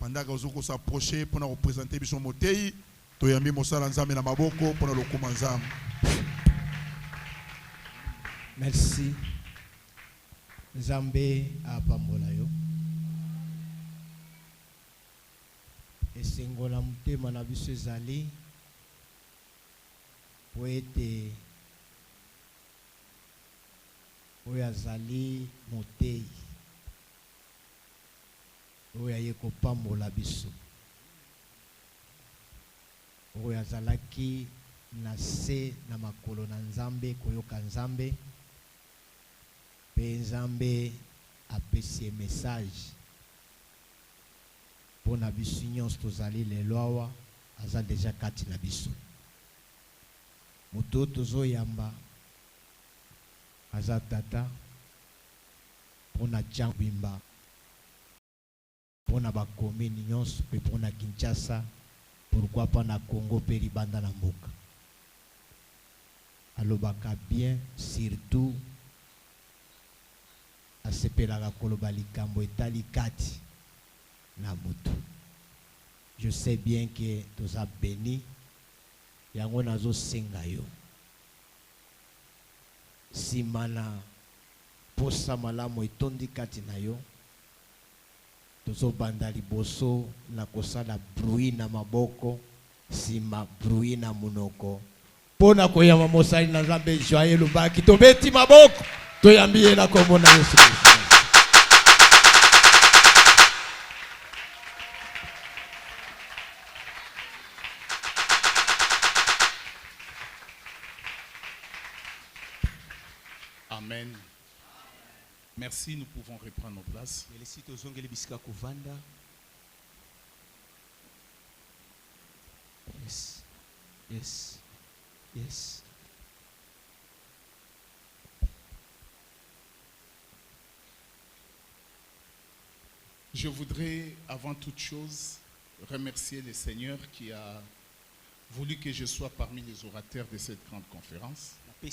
pendant que vous s'approchez pour nous représenter biso motei toyambi mosala nzambe na maboko pour le lokuma nzambe. Merci. Nzambe apambola yo. Esengola mutema na biso ezali po ete oyo azali motei oyo aye kopambola biso oyo azalaki na se na makolo na nzambe koyoka nzambe pe nzambe apesi message pona biso nyonso tozali lelo awa aza deja kati na biso moto tozoyamba aza tata pona Jambimba pona bakomini nyonso pe pona Kinshasa pourquoi pas na Congo pe libanda na mboka alobaka bien surtout asepelaka koloba likambo etali kati na moto. Je sais bien que toza béni yango nazo senga yo simana posa malamu etondi kati na yo tozo banda liboso na kosala bruit na maboko sima bruit na munoko pona koyama mosali na Nzambe joyeux lubaki tobeti maboko toyambie na kombo na Yesu. Amen. Merci, nous pouvons reprendre nos places. Yes. Yes. Yes. Je voudrais, avant toute chose, remercier le Seigneur qui a voulu que je sois parmi les orateurs de cette grande conférence. Je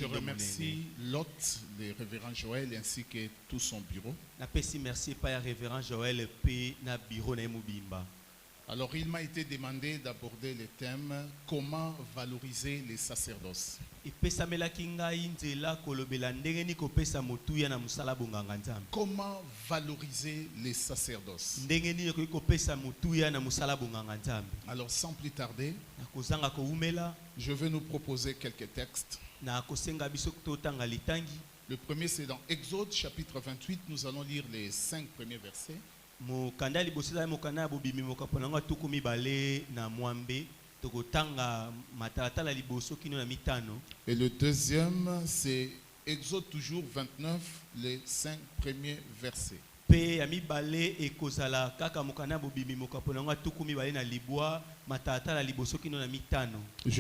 remercie l'hôte, le révérend Joël, ainsi que tout son bureau. Alors, il m'a été demandé d'aborder le thème « Comment valoriser les sacerdoces ». Comment valoriser les sacerdoces? Alors, sans plus tarder, je vais nous proposer quelques textes. Le premier, c'est dans Exode chapitre 28. Nous allons lire les 5 premiers versets. Et le deuxième, c'est Exode toujours 29, les 5 premiers versets. Je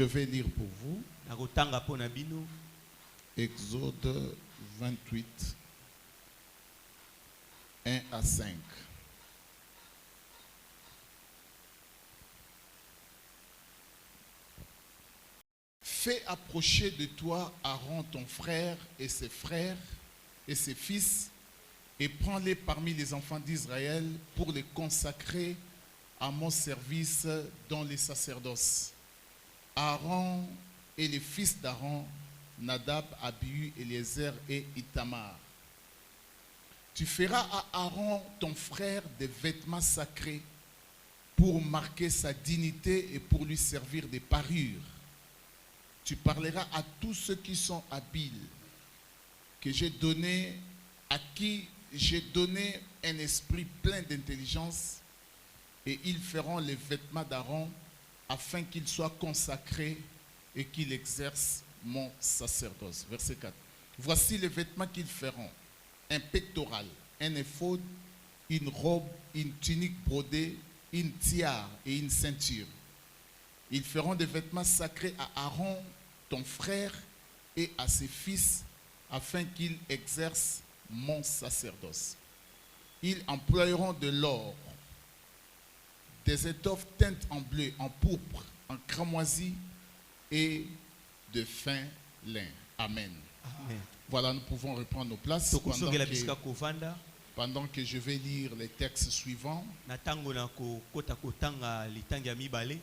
vais lire pour vous. Exode 28, 1 à 5. Fais approcher de toi Aaron ton frère et ses fils, et prends-les parmi les enfants d'Israël pour les consacrer à mon service dans les sacerdoces. Aaron et les fils d'Aaron, Nadab, Abihu, Eliezer et Itamar. Tu feras à Aaron ton frère des vêtements sacrés pour marquer sa dignité et pour lui servir de parure. Tu parleras à tous ceux qui sont habiles, à qui j'ai donné un esprit plein d'intelligence, et ils feront les vêtements d'Aaron afin qu'il soit consacré et qu'il exerce mon sacerdoce. Verset 4. Voici les vêtements qu'ils feront: un pectoral, un éphod, une robe, une tunique brodée, une tiare et une ceinture. Ils feront des vêtements sacrés à Aaron, ton frère, et à ses fils, afin qu'ils exercent mon sacerdoce. Ils emploieront de l'or, des étoffes teintes en bleu, en pourpre, en cramoisi et de fin lin. Amen. Amen. Voilà, nous pouvons reprendre nos places tokozongela bisika kovanda pendant que je vais lire les textes suivants. na tango na kokota kotanga litangi ya mibale.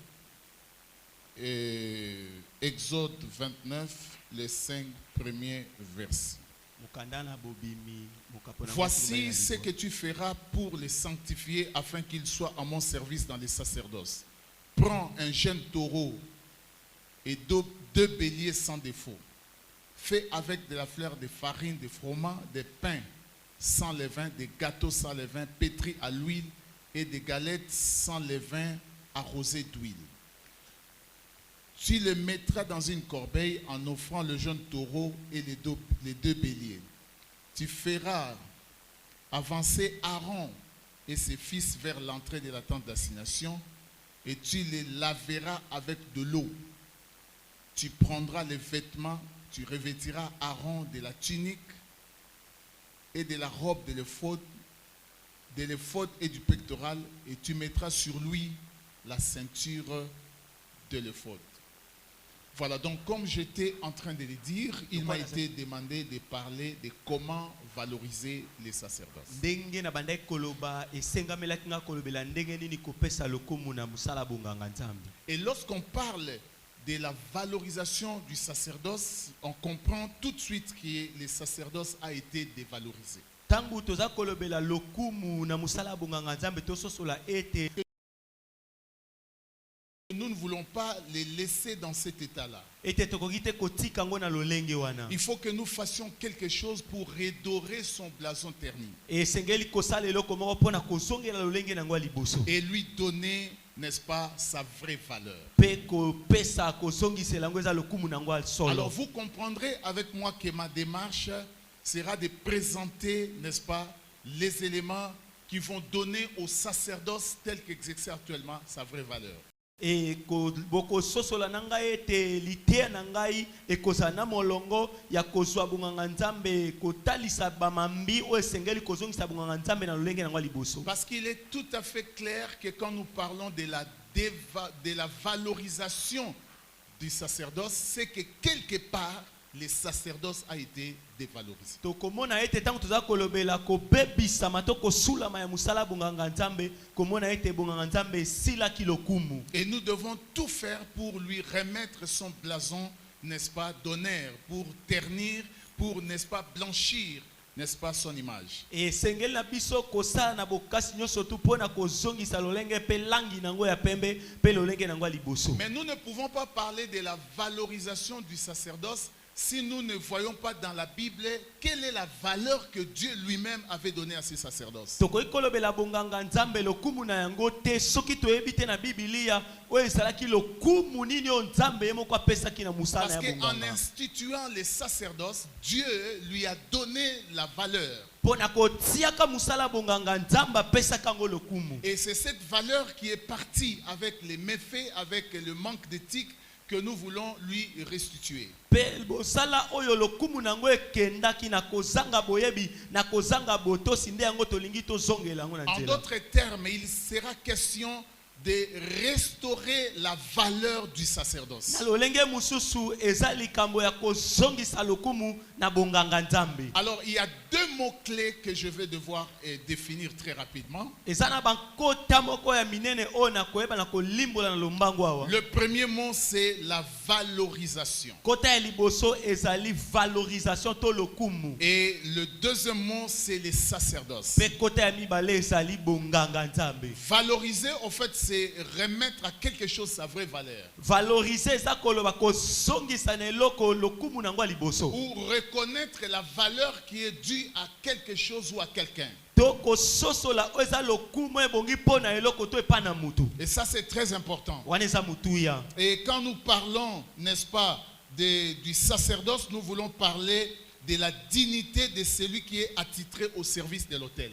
Et Exode 29, les 5 premiers versets. Mukanda na bobimi mukapona Voici ce que tu feras pour les sanctifier afin qu'ils soient à mon service dans les sacerdoces. Prends un jeune taureau et deux béliers sans défaut. Fais avec de la fleur de farine, de froment, des pains sans levain, des gâteaux sans levain, pétris à l'huile et des galettes sans levain arrosées d'huile. Tu les mettras dans une corbeille en offrant le jeune taureau et les deux béliers. Tu feras avancer Aaron et ses fils vers l'entrée de la tente d'assignation et tu les laveras avec de l'eau. Tu prendras les vêtements, tu revêtiras Aaron de la tunique et de la robe de l'éphod et du pectoral et tu mettras sur lui la ceinture de l'éphod. Voilà, donc comme j'étais en train de le dire, il m'a été demandé de parler de comment valoriser les sacerdoces. Et lorsqu'on parle de la valorisation du sacerdoce, on comprend tout de suite que le sacerdoce a été dévalorisé. Nous ne voulons pas les laisser dans cet état-là. Il faut que nous fassions quelque chose pour redorer son blason terni. Et lui donner, n'est-ce pas, sa vraie valeur. Alors vous comprendrez avec moi que ma démarche sera de présenter, n'est-ce pas, les éléments qui vont donner au sacerdoce tel qu'exerce actuellement sa vraie valeur. Et boko sosola nangai te litea nangai ekozana molongo ya kozwa bunganga nzambe kotalisa bamambi o esengeli kozongisa bunganga nzambe na lolenge nangwa liboso. Parce qu'il est tout à fait clair que quand nous parlons de la valorisation du sacerdoce, c'est que quelque part le sacerdoce a été dévalorisé. Tokomona ete tango toza kolobela ko bebisa matoko sulama ya musala bunganga nzambe komona ete bunganga nzambe sila kilokumu. Et nous devons tout faire pour lui remettre son blason, n'est-ce pas, d'honneur, pour ternir, pour, n'est-ce pas, blanchir, n'est-ce pas, son image. Et sengel na biso kosa na bokasi nyoso tu pona kozongisa lolenge pe langi nango ya pembe pe lolenge nango liboso. Mais nous ne pouvons pas parler de la valorisation du sacerdoce si nous ne voyons pas dans la Bible quelle est la valeur que Dieu lui-même avait donnée à ses sacerdoces. Parce qu'en instituant les sacerdoces, Dieu lui a donné la valeur. Et c'est cette valeur qui est partie avec les méfaits, avec le manque d'éthique que nous voulons lui restituer. En d'autres termes, il sera question de restaurer la valeur du sacerdoce. Alors il y a deux mots-clés que je vais devoir définir très rapidement. Le premier mot, c'est la valorisation. Et le deuxième mot, c'est les sacerdoces. Valoriser, en fait, c'est remettre à quelque chose sa vraie valeur. Ou reconnaître la valeur qui est due à quelque chose ou à quelqu'un. Et ça, c'est très important. Et quand nous parlons, n'est-ce pas, du sacerdoce, nous voulons parler de la dignité de celui qui est attitré au service de l'autel.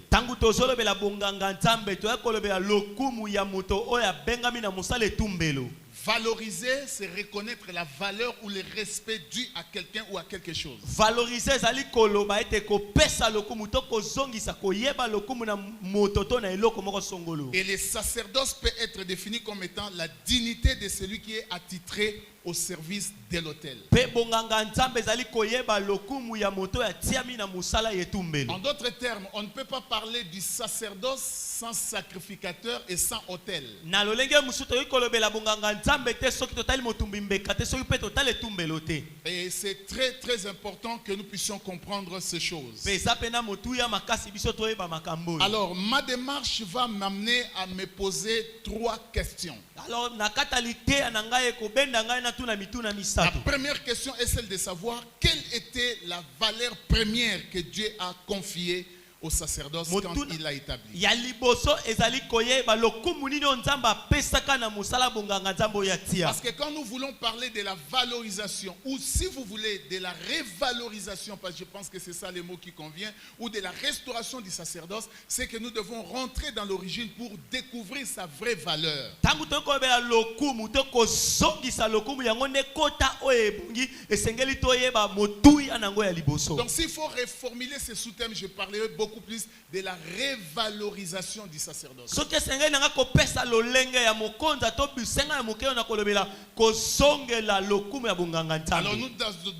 Valoriser, c'est reconnaître la valeur ou le respect dû à quelqu'un ou à quelque chose. Valoriser, et le sacerdoce peut être défini comme étant la dignité de celui qui est attitré au service de l'autel. En d'autres termes, on ne peut pas parler du sacerdoce sans sacrificateur et sans autel. Et c'est très très important que nous puissions comprendre ces choses. Alors, ma démarche va m'amener à me poser 3 questions. La première question est celle de savoir quelle était la valeur première que Dieu a confiée au sacerdoce quand il l'a établi. Parce que quand nous voulons parler de la valorisation, ou si vous voulez de la révalorisation, parce que je pense que c'est ça le mot qui convient, ou de la restauration du sacerdoce, c'est que nous devons rentrer dans l'origine pour découvrir sa vraie valeur. Donc s'il faut reformuler ce sous-thème, je parlerai beaucoup plus de la révalorisation du sacerdoce. Alors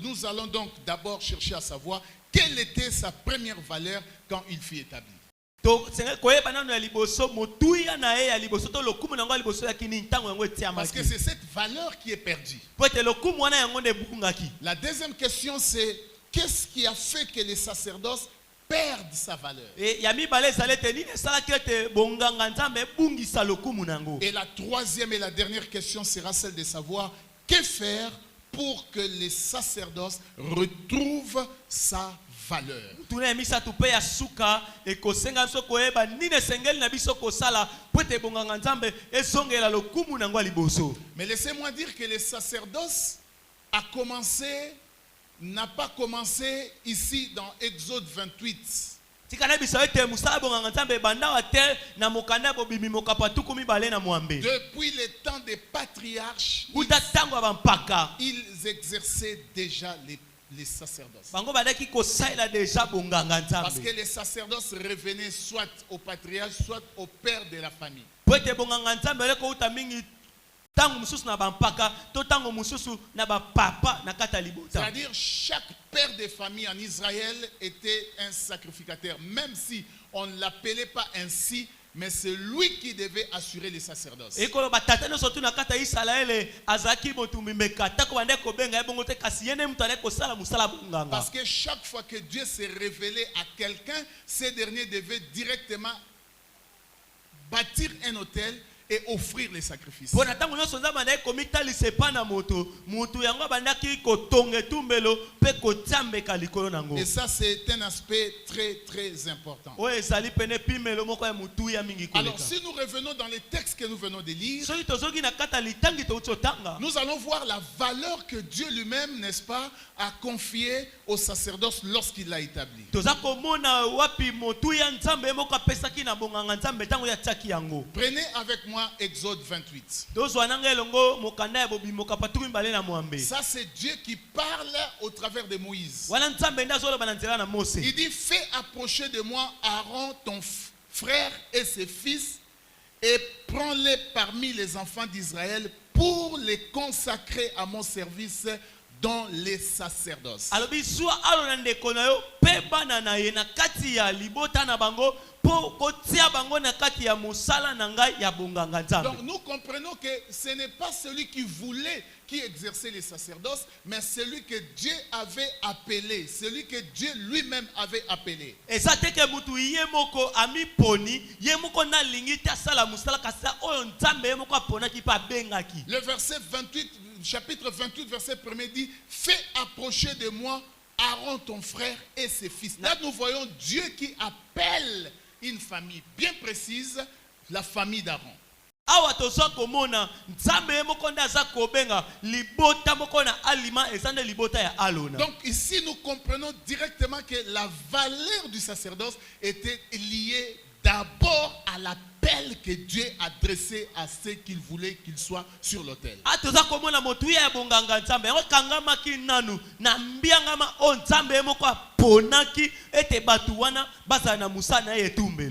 nous allons donc d'abord chercher à savoir quelle était sa première valeur quand il fut établi. Parce que c'est cette valeur qui est perdue. La deuxième question, c'est qu'est-ce qui a fait que les sacerdoces perdent sa valeur? Et la troisième et la dernière question sera celle de savoir que faire pour que les sacerdoces retrouvent sa valeur. Mais laissez-moi dire que les sacerdoces n'a pas commencé ici dans Exode 28. Depuis le temps des patriarches, ils exerçaient déjà les sacerdoces. Parce que les sacerdoces revenaient soit au patriarche, soit au père de la famille. C'est-à-dire chaque père de famille en Israël était un sacrificateur, même si on ne l'appelait pas ainsi, mais c'est lui qui devait assurer les sacerdoces. Parce que chaque fois que Dieu s'est révélé à quelqu'un, ce dernier devait directement bâtir un autel et offrir les sacrifices. Et ça, c'est un aspect très très important. Alors, si nous revenons dans les textes que nous venons de lire, nous allons voir la valeur que Dieu lui-même, n'est-ce pas, a confiée au sacerdoce lorsqu'il l'a établi. Prenez avec moi Exode 28. Ça, c'est Dieu qui parle au travers de Moïse. Il dit: fais approcher de moi Aaron, ton frère et ses fils, et prends-les parmi les enfants d'Israël pour les consacrer à mon service dans les sacerdoces. Donc nous comprenons que ce n'est pas celui qui voulait qui exerçait les sacerdoces, mais celui que Dieu avait appelé, celui que Dieu lui-même avait appelé. Le verset 28, chapitre 28, verset 1er dit: fais approcher de moi Aaron ton frère et ses fils. Là nous voyons Dieu qui appelle une famille bien précise, la famille d'Aaron. Donc ici nous comprenons directement que la valeur du sacerdoce était liée d'abord à l'appel que Dieu adressait à ceux qu'il voulait qu'ils soient sur l'autel.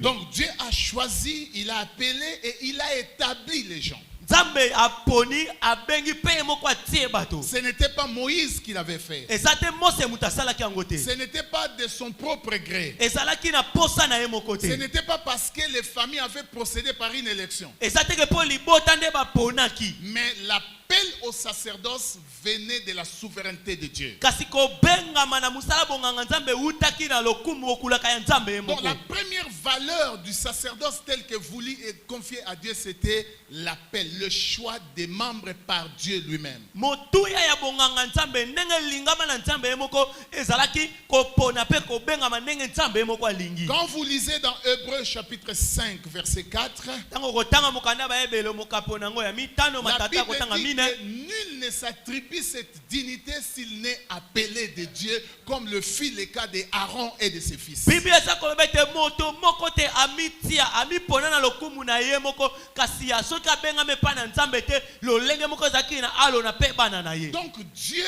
Donc Dieu a choisi, il a appelé et il a établi les gens. nzambe aponi abengi pe moko atie bato. Ce n'était pas Moïse qui l'avait fait. Ezate Mose mutasala ki angote. Ce n'était pas de son propre gré. Ezalaki na posa na ye moko te. Ce n'était pas parce que les familles avaient procédé par une élection. Ezate ke po libota nde baponaki. Mais l'appel au sacerdoce venait de la souveraineté de Dieu. Kasi ko bengama na musala bonganga nzambe utaki na lokumu okulaka ya nzambe ye Donc moko. la première valeur du sacerdoce tel que voulu et confié à Dieu, c'était l'appel, le choix des membres par Dieu lui-même. Motuya ya bonganga nzambe ndenge lingama na nzambe ye moko ezalaki ko pona pe ko bengama ndenge nzambe ye moko alingi. Quand vous lisez dans Hébreux chapitre 5 verset 4, Tango kotanga mokanda ba ebelo mokapona ngo ya mitano la matata Bible kotanga dit mine. que nul ne s'attribue cette dignité s'il n'est appelé de Dieu, comme le fit le cas d'Aaron et de ses fils. Biblia sa kolobete moto moko te amitia ami pona na lokumu na ye moko kasi ya soki abengame pa na nzambe te lolenge moko ezalaki na alo na pe bana na ye. Donc Dieu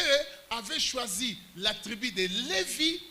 avait choisi la tribu de Lévi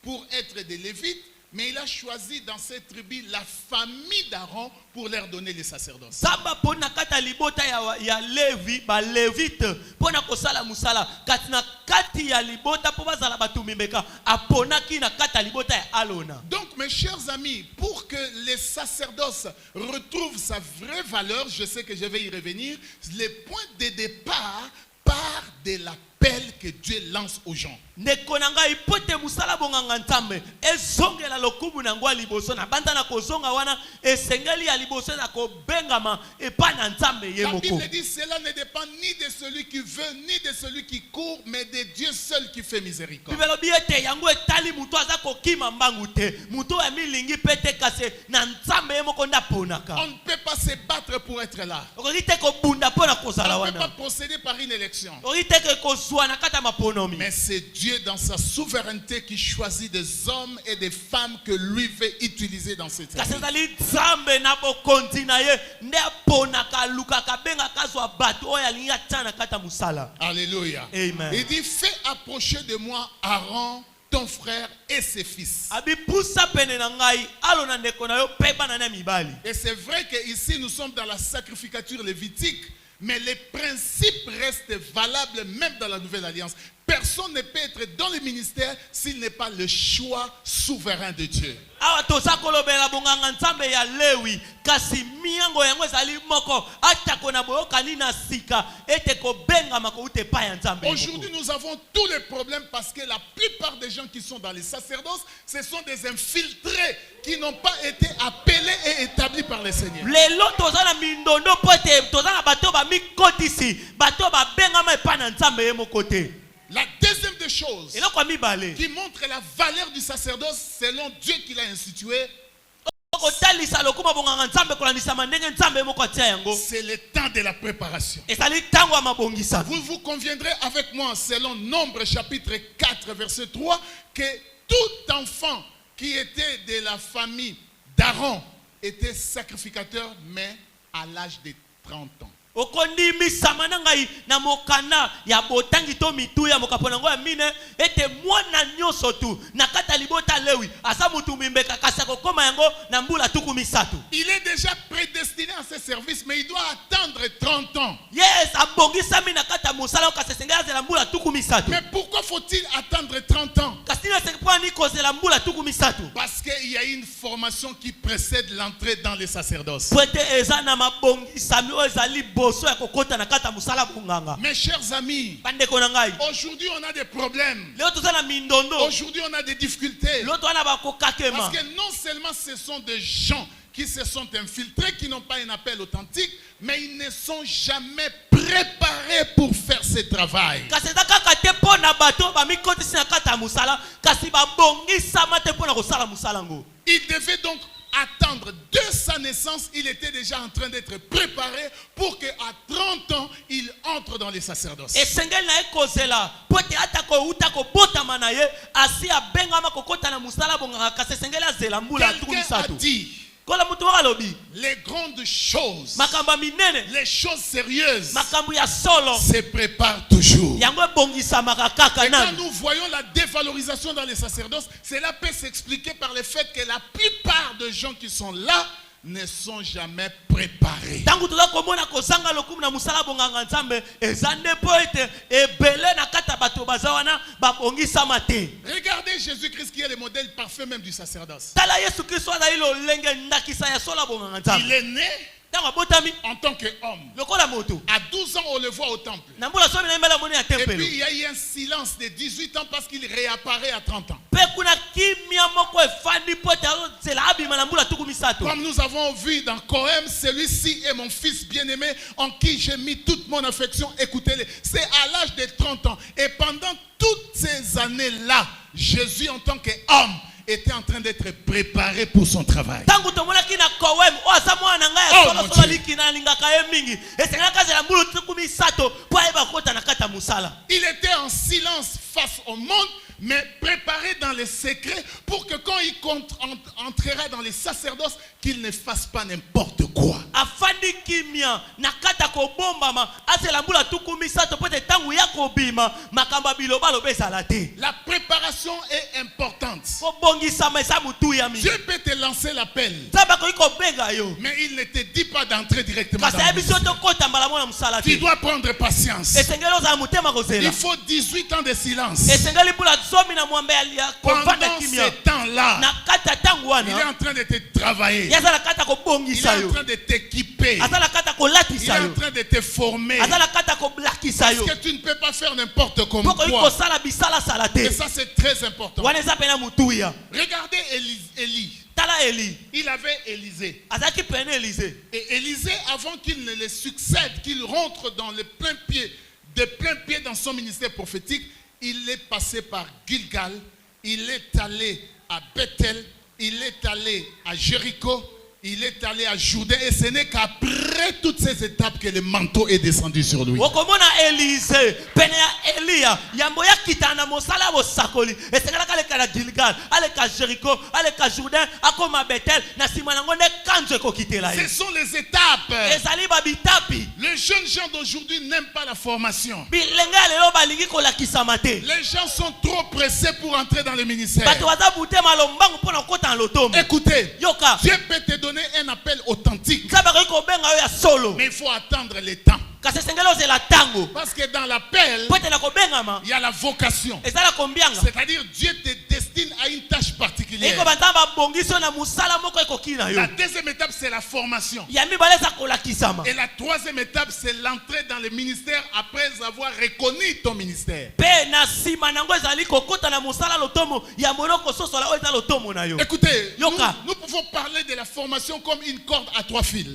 pour être des Lévites, mais il a choisi dans cette tribu la famille d'Aaron pour leur donner les sacerdoces. Samba pona kata libota ya Levi ba levite pona kosala musala kati na kati ya libota po bazala batumimbeka aponaki na kata libota ya alona. Donc mes chers amis, pour que les sacerdoces retrouvent sa vraie valeur, je sais que je vais y revenir, les points de départ part de l'appel que Dieu lance aux gens. Nekonanga ipote musala bonganga nzambe ezongela lokumu na ngwa liboso na banda na kozonga wana esengeli ya liboso na kobengama epa na nzambe ye La moko. Bible dit cela ne dépend ni de celui qui veut ni de celui qui court, mais de Dieu seul qui fait miséricorde. Bibelo biete yango etali mutu aza kokima mbangu te mutu ya milingi pete kase na nzambe ye moko ndaponaka. On ne peut pas se battre pour être là. Okoki te kobunda pona kozala On ne peut pas wana. procéder par une élection. Okoki te ke kozwa na kata maponomi. Mais c'est Dieu dans sa souveraineté qui choisit des hommes et des femmes que lui veut utiliser dans cette Kasi vie. ezali nzambe na bokonzi na ye nde aponaka alukaka abengaka azwa bato oyo alingi atia na kata musala. Alléluia. Amen. Il dit, fais approcher de moi Aaron, ton frère et ses fils. Abi pusa pene na ngai alo na ndeko na yo pe bana na mibali. Et c'est vrai qu'ici nous sommes dans la sacrificature lévitique, mais les principes restent valables même dans la nouvelle alliance. Personne ne peut être dans le ministère s'il n'est pas le choix souverain de Dieu. Awa toza kolobela bonganga nzambe ya Lewi kasi miango yango ezali moko atako na boyokani na sika ete kobengama ko ute pa ya nzambe. Aujourd'hui, nous avons tous les problèmes parce que la plupart des gens qui sont dans les sacerdoces, ce sont des infiltrés qui n'ont pas été appelés et établis par le Seigneur. Lelo toza na mindondo pote toza na bato ba mikotisi bato ba bengama pa na nzambe ye moko te. La deuxième des choses Eloko mibale qui montre la valeur du sacerdoce selon Dieu qui l'a institué, kotalisa lokuma bonganga nzambe kolandisa ndenge nzambe ye moko atia yango c'est le temps de la préparation. ezali ntango ya mabongisa. Vous conviendrez avec moi, selon Nombre chapitre 4, verset 3, que tout enfant qui était de la famille d'Aaron était sacrificateur, mais à l'âge de 30 ans. Okondimisama na ngai na mokana ya botangi to mitu ya mokapona ngo ya mine ete mwana nyonso tu na kata libota Lewi asa mutu mimbeka kasa kokoma yango na mbula tuku misatu. Il est déjà prédestiné à ce service, mais il doit attendre 30 ans. Yes, abongisami na kata musala kasesengela zela mbula tuku misatu. Mais pourquoi faut-il attendre 30 ans? Kasina sekwa ni kozela mbula tuku misatu. Parce qu'il y a une formation qui précède l'entrée dans les sacerdoces. Pwete eza na mabongisami o ezali boso ya kokota na kata musala bunganga. Mes chers amis, Bandeko na ngai. aujourd'hui on a des problèmes. Leo toza na mindondo. Aujourd'hui on a des difficultés. Leo toza na bakokakema. Parce que non seulement ce sont des gens qui se sont infiltrés, qui n'ont pas un appel authentique, mais ils ne sont jamais préparés pour faire ce travail. Kasi kaka te pona bato ba mikotisi na kata musala kasi babongisama te pona kosala musala ngo. Il devait donc attendre de sa naissance, il était déjà en train d'être préparé pour qu'à 30 ans, il entre dans les sacerdoces. Esengeli na ekozela pote atako utako botama na ye asi abengama kokota na musala bonganga kasi esengeli azela mbula tuku Quelqu'un a misatu. dit, Kola mutu wakalobi les grandes choses, makambo minene les choses sérieuses, makambo ya solo se préparent toujours. yango ebongisamaka kaka Et quand nani. nous voyons la dévalorisation dans les sacerdoces, cela peut s'expliquer par le fait que la plupart des gens qui sont là ne sont jamais préparés. Tangu toza komona kozanga lokumu na musala bonganga nzambe ezande po ete ebele na kata bato bazawana babongisama te. Regardez Jésus-Christ qui est le modèle parfait même du sacerdoce. Tala Yesu Kristo azali lolenge ndakisa ya sola bonganga nzambe. Il est né en tant qu'homme. À 12 ans, on le voit au temple. Et puis il y a eu un silence de 18 ans parce qu'il réapparaît à 30 ans. Comme nous avons vu dans Coëm, celui-ci est mon fils bien-aimé en qui j'ai mis toute mon affection. Écoutez-le. C'est à l'âge de 30 ans. Et pendant toutes ces années-là, Jésus en tant qu'homme était en train d'être préparé pour son travail. Il était en silence face au monde, mais préparé dans les secrets pour que quand il entrera dans les sacerdoces, qu'il ne fasse pas n'importe quoi. La préparation est importante. Dieu peut te lancer l'appel, mais il ne te dit pas d'entrer directement dans le. Tu dois prendre patience. Il faut 18 ans de silence. Pendant ce temps-là, il est en train de te travailler. Il est en train de t'équiper. Il est en train de te former. Parce que tu ne peux pas faire n'importe comment. Et ça c'est très important. Regardez Élie. Il avait Élisée. Et Élisée, avant qu'il ne le succède, qu'il rentre dans le plein pied dans son ministère prophétique, il est passé par Gilgal, il est allé à Bethel, il est allé à Jéricho, il est allé à Jourdain, et ce n'est qu'après toutes ces étapes que le manteau est descendu sur lui. Ce sont les étapes. Les jeunes gens d'aujourd'hui n'aiment pas la formation. Les gens sont trop pressés pour entrer dans le ministère. Écoutez, Dieu peut te donner un appel authentique, mais il faut attendre le temps. Parce que dans l'appel, il y a la vocation. C'est-à-dire Dieu te destine à une tâche particulière. La deuxième étape, c'est la formation. Et la troisième étape, c'est l'entrée dans le ministère après avoir reconnu ton ministère. Écoutez, nous pouvons parler de la formation comme une corde à 3 fils.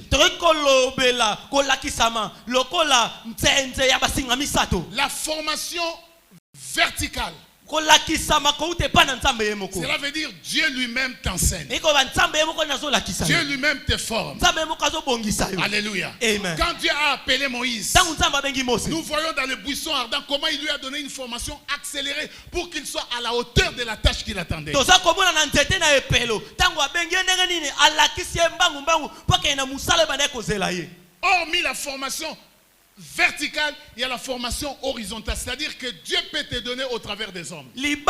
La formation verticale, cela veut dire Dieu lui-même t'enseigne. Dieu lui-même te forme. Alléluia. Amen. Quand Dieu a appelé Moïse, nous voyons dans le buisson ardent comment il lui a donné une formation accélérée pour qu'il soit à la hauteur de la tâche qu'il attendait. Hormis la formation verticale, il y a la formation horizontale, c'est-à-dire que Dieu peut te donner au travers des hommes. Et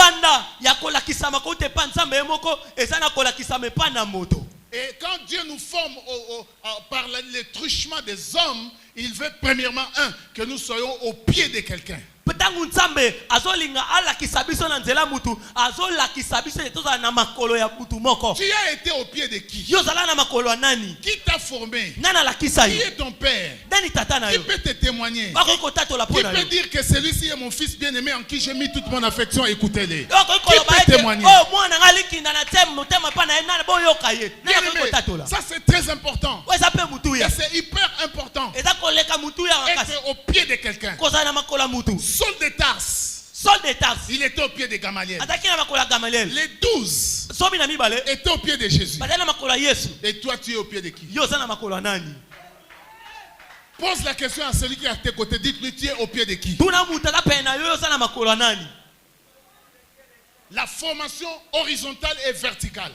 quand Dieu nous forme par le truchement des hommes, il veut premièrement que nous soyons au pied de quelqu'un. Tu as été au pied de qui? Qui t'a formé? Qui est ton père? Qui peut te témoigner? Qui peut dire que celui-ci est mon fils bien-aimé en qui j'ai mis toute mon affection? Écoutez-les. Qui peut témoigner? Ça c'est très important. Et c'est hyper important. Être au pied de quelqu'un. Saul de Tarse, il était au pied de Gamaliel. Les 12 étaient au pied de Jésus. Et toi, tu es au pied de qui? Pose la question à celui qui est à tes côtés. Dites-lui, tu es au pied de qui? La formation horizontale et verticale.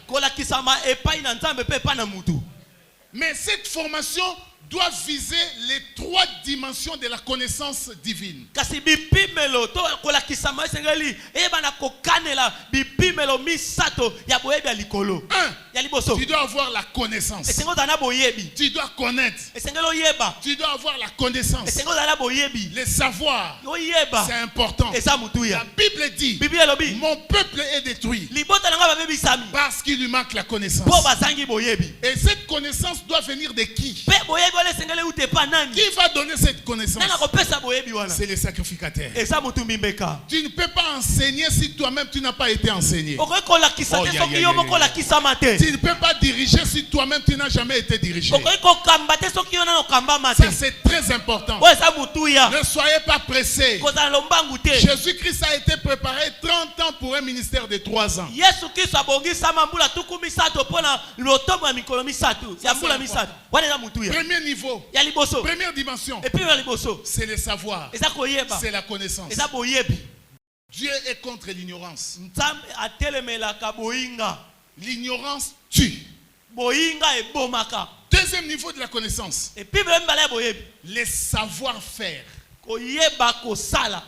Mais cette formation doit viser les 3 dimensions de la connaissance divine. Kasi bipimelo to kolakisama esengeli ebana kokanela bipimelo misato ya boyebi ya likolo. 1. Ya liboso. Tu dois avoir la connaissance. Esengo dana boyebi. Tu dois connaître. Esengelo yeba. Tu dois avoir la connaissance. Esengo dana boyebi. Le savoir. Yo yeba. C'est important. Esa mutuya. La Bible dit, Biblia lobi. mon peuple est détruit Libota nanga babebi sami. parce qu'il lui manque la connaissance. Po bazangi boyebi. Et cette connaissance doit venir de qui? Pe boyebi ole sengele ute pa nani. Qui va donner cette connaissance? Nanga ko pesa boyebi wana. C'est les sacrificateurs. Esa mutu mimbeka. Tu ne peux pas enseigner si toi-même tu n'as pas été enseigné. Okoki kolakisa te soki yo moko lakisama te. Tu ne peux pas diriger si toi-même tu n'as jamais été dirigé. Okoki kokamba te soki yo nano kambama te. Ça c'est très important. O esa mutuya. Ne soyez pas pressés. Kozala lombangu te. Jésus-Christ a été préparé 30 ans pour un ministère de 3 ans. Yesu Kristo abongisama mbula tuku misato pona lotomo ya mikolo misato. Ya mbula misato. Wana eza mutuya. Premier niveau. Ya liboso. Première dimension. Et puis ya liboso. C'est le savoir. Eza koyeba. C'est la connaissance. Eza boyebi. Dieu est contre l'ignorance. Nzambe atelemelaka boyinga. L'ignorance tue. Boyinga ebomaka. Deuxième niveau de la connaissance. Et puis mbala boyebi. Le savoir-faire. Koyeba kosala.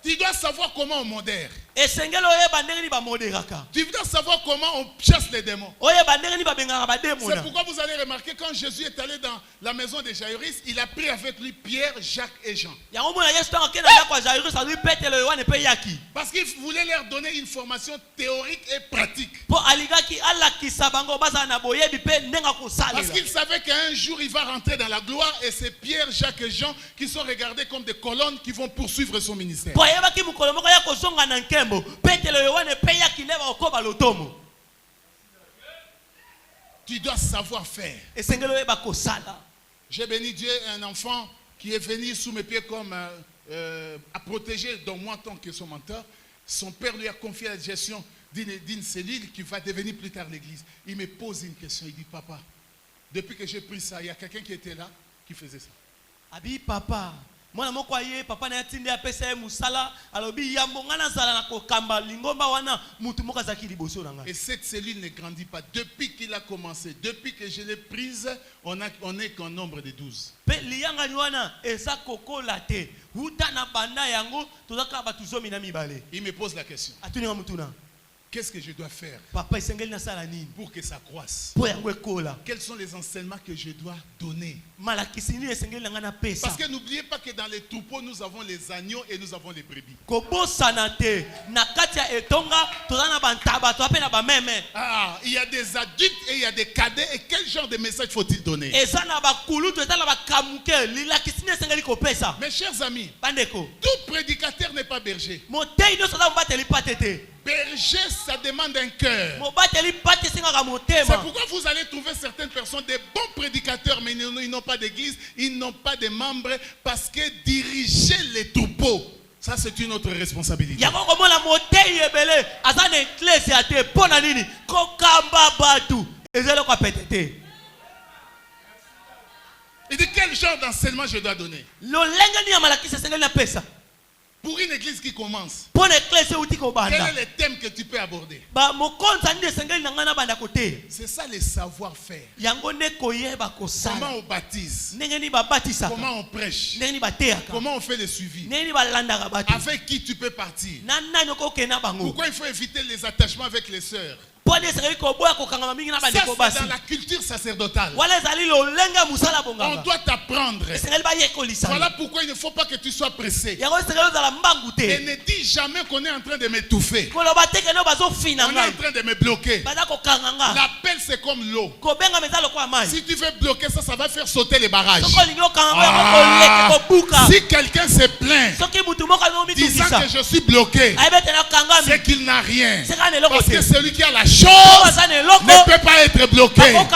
Tu dois savoir comment on modère. Esengelo oyeba ndenge ni ba moderaka. Tu dois savoir comment on chasse les démons. Oyeba ndenge ni ba bengaka ba démons. C'est pourquoi vous allez remarquer quand Jésus est allé dans la maison de Jaïrus, il a pris avec lui Pierre, Jacques et Jean. Yango mona Yesu tanga kena kwa Jairus azui Petelo Yohane pe yaki. Parce qu'il voulait leur donner une formation théorique et pratique. Po aligaki alakisa bango baza na boyebi pe ndenga kosala. Parce qu'il savait qu'un jour il va rentrer dans la gloire et c'est Pierre, Jacques et Jean qui sont regardés comme des colonnes qui vont poursuivre son ministère. Po yebaki mukolo moko ya kozonga na nkembo. Petelo Yohane pe yaki leba okoba lotomo. Tu dois savoir faire. Esengelo yeba kosala. J'ai béni Dieu, un enfant qui est venu sous mes pieds comme à protéger, dont moi tant que son mentor. Son père lui a confié la gestion d'une cellule qui va devenir plus tard l'église. Il me pose une question, il dit, papa, depuis que j'ai pris ça, il y a quelqu'un qui était là, qui faisait ça. Abi papa. Mwana moko aye papa na yatinde ya pesa musala alobi yambo ngana zala na kokamba lingomba wana mutu moko azaki liboso na ngai. Et cette cellule ne grandit pas. Depuis qu'il a commencé, depuis que je l'ai prise, on est qu'en nombre de 12. Pe liyanga ni wana eza kokola te. Huta na banda yango tozaka batuzomi na mibale. Il me pose la question. Atuni mutuna. Qu'est-ce que je dois faire Papa esengeli na sala nini? pour que ça croisse? Po yango ekola. Quels sont les enseignements que je dois donner? Malakisi ni esengeli na ngana pesa. Parce que n'oubliez pas que dans les troupeaux, nous avons les agneaux et nous avons les brebis. Kobosana te na kati ya etonga tozana bantaba to apena ba meme. Ah, il y a des adultes et il y a des cadets. Et quel genre de message faut-il donner? Eza na bakulutu eza na bakamuke lilakisi ni esengeli kopesa. Mes chers amis, Bandeko. tout prédicateur n'est pas berger. Motei no soza mbateli patete. Berger, ça demande un cœur. C'est C'est pourquoi vous allez trouver certaines personnes, des bons prédicateurs, mais ils n'ont pas d'église, ils n'ont pas de membres, parce que diriger les troupeaux, ça c'est une autre responsabilité. Il dit quel genre d'enseignement je dois donner pour une église qui commence? Quel est le thème que tu peux aborder? C'est ça le savoir-faire. Comment on baptise? Comment on prêche? Comment on fait le suivi? Avec qui tu peux partir? Pourquoi il faut éviter les attachements avec les sœurs? Ça, c'est dans la culture sacerdotale. On doit t'apprendre. Voilà pourquoi il ne faut pas que tu sois pressé. Et ne dis jamais qu'on est en train de m'étouffer. On est en train de me bloquer. L'appel, c'est comme l'eau. Si tu veux bloquer ça, ça va faire sauter les barrages. Si quelqu'un se plaint disant que je suis bloqué, c'est qu'il n'a rien. Parce que celui qui a la chose ne peut pas être bloqué. Oh,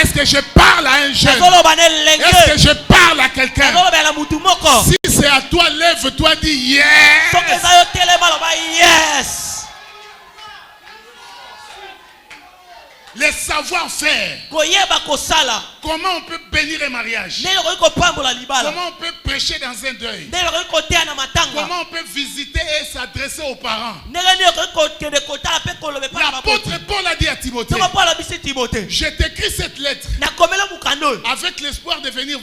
est-ce que je parle à un jeune? Est-ce que je parle à quelqu'un? Si c'est à toi, lève-toi, dis yes. Les savoir-faire. koyeba kosala Comment on peut bénir un mariage? ndenge okoki kopambola libala Comment on peut prêcher dans un deuil? ndenge okoki koteya na matanga Comment on peut visiter et s'adresser aux parents? ndenge nini okoki kokende kotala mpe koloba epai na babote L'apôtre Paul a dit à Timothée, ntongo mpo alobisi timote je t'écris cette lettre nakomela mokanda oyo avec l'espoir de venir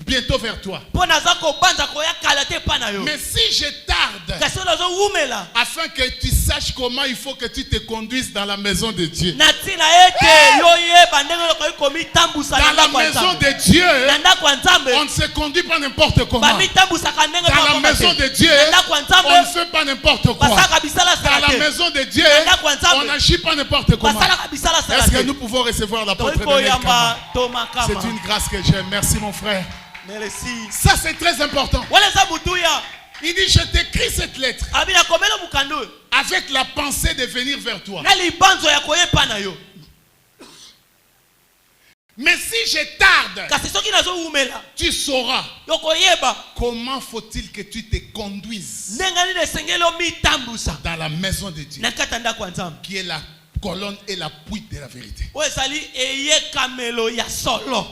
bientôt vers toi. mpo naza kobanza koya kala te epai na yo Mais si je tarde, kasi oyo nazowumela afin que tu saches comment il faut que tu te conduises dans la maison de Dieu. na ntina ete yo yeba ndenge okoki komitambusa Dans na la ndako ya maison nzambe de Dieu, na ndako ya nzambe on ne se conduit pas n'importe comment. bamitambusaka ndenge Dans la bakoma maison te. de Dieu, na ndako ya on nzambe ne fait pas n'importe quoi. basalaka bisala Dans sala la te maison de Dieu, ndako ya nzambe on n'agit pas n'importe comment. basalaka bisala sala Est-ce que te nous pouvons recevoir l'apôtre tokoki Daniel koyamba Kama? to makama C'est une grâce que j'aime. Merci mon frère. merci Ça c'est très important. wana eza butuya Il dit, je t'écris cette lettre abi nakomela mokanda oyo avec la pensée de venir vers toi. na libanzo ya koyepa na yo Mais si je tarde, kasi soki nazowumela tu sauras yo koyeba comment faut-il que tu te conduises ndenge nini esengeli omitambusa dans la maison de Dieu, na kati ya ndako ya nzambe qui est la colonne et l'appui de la vérité. oyo ezali eyekamelo ya solo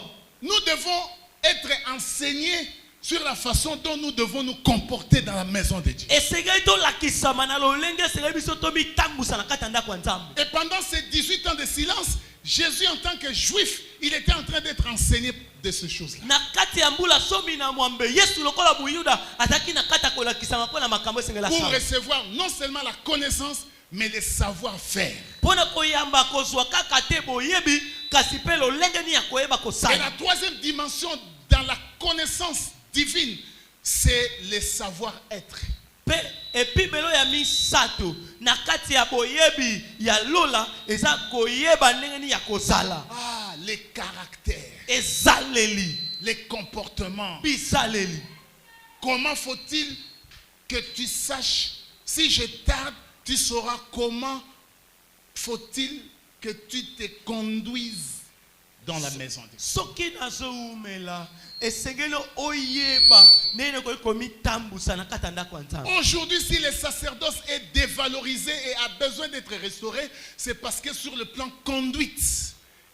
Nous devons être enseignés sur la façon dont nous devons nous comporter dans la maison de Dieu. esengeli tolakisama na lolenge esengeli biso tomitambusa na kati ya ndako ya nzambe Et pendant ces 18 ans de silence, Jésus en tant que juif, il était en train d'être enseigné de ces choses-là. na kati ya mbula somi na mwambe yesu lokola buyuda azalaki na kati ya kolakisama mpo na makambo esengeli Pour asala recevoir non seulement la connaissance, mais le savoir-faire. mpo na koyamba kozwa kaka te boyebi kasi mpe lolenge nini ya koyeba Et kosala la troisième dimension dans la connaissance divine, c'est le savoir-être. mpe epimelo ya misato na kati ya boyebi ya lola eza koyeba ndenge nini ya kozala Ah, les caractères, ezaleli les comportements. bisaleli Comment faut-il que tu saches, si je tarde, tu sauras comment faut-il que tu te conduises dans la maison de Dieu. soki nazowumela esengeli oyeba ndenge nakoki komitambusa na kati ya ndako ya nzambe Aujourd'hui, si le sacerdoce est dévalorisé et a besoin d'être restauré, c'est parce que sur le plan conduite,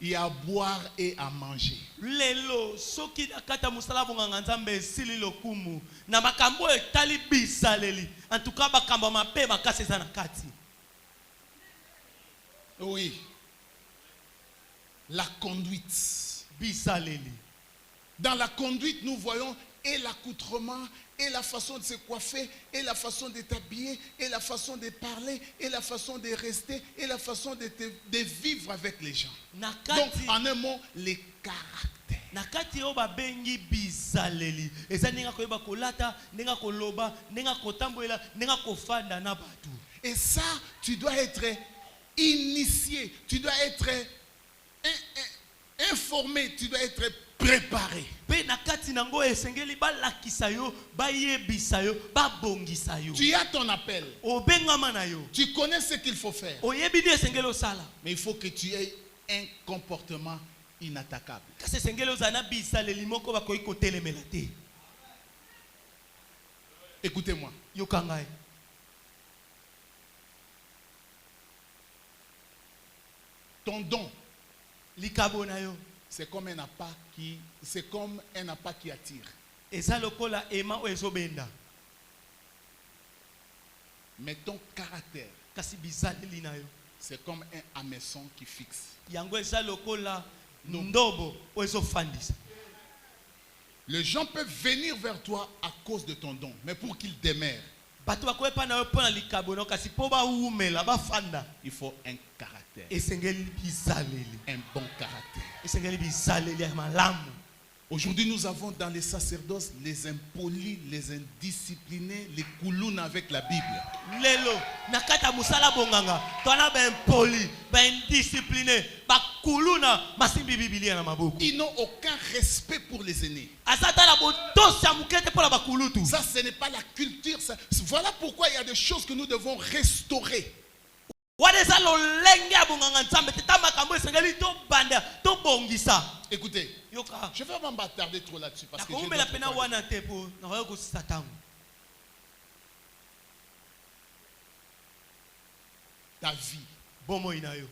il y a à boire et à manger. lelo soki na kati ya mosala bonganga nzambe esili lokumu na makambo oyo etali bisaleli antuka makambo mabe makasi eza na kati Oui. La conduite. bisaleli Dans la conduite, nous voyons et l'accoutrement, et la façon de se coiffer, et la façon de t'habiller, et la façon de parler, et la façon de rester, et la façon de vivre avec les gens. na Donc, kati en un mot, les caractères. na kati oyo babengi bisaleli eza ndenge koyeba kolata ndenge koloba ndenge kotambolela ndenge kofanda na bato Et ça, tu dois être initié, tu dois être informé, tu dois être préparé. mpe na kati nango esengeli balakisa yo bayebisa yo babongisa yo Tu as ton appel, obengama na yo tu connais ce qu'il faut faire, oyebi nde esengeli osala mais il faut que tu aies un comportement inattaquable. kasi esengeli ozala na bisaleli moko bakoki kotelemela te Écoutez-moi, yoka ngai ton don, likabo na yo c'est comme un appât qui attire. eza lokola ema oyo ezobenda Mais ton caractère, kasi bisaleli na yo c'est comme un hameçon qui fixe. yango eza lokola ndobo oyo ezofandisa Les gens peuvent venir vers toi à cause de ton don, mais pour qu'ils demeurent, bato bakoyepa na yo mpo na likabo na yo kasi mpo bawumela bafanda il faut un caractère, esengeli bisaleli un bon caractère. esengeli bisaleli ya malamu Aujourd'hui, nous avons dans les sacerdoces les impolis, les indisciplinés, les koulounes avec la Bible. lelo na kati ya mosala bonganga twana baimpoli baindiscipline bakuluna masimbi bibilia na maboko Ils n'ont aucun respect pour les aînés. aza tala botosi ya moke te mpo na bakulutu Ça, ce n'est pas la culture. Voilà pourquoi il y a des choses que nous devons restaurer. wana eza lolenge ya bonganga nzambe te ta makambo esengeli tobanda tobongisa Écoutez, yoka je ne vais pas m'attarder trop là-dessus parce que j'ai nakoumela d'autres pena points. wana te mpo nakoya kosisa ntango Ta vie, bomoi na yo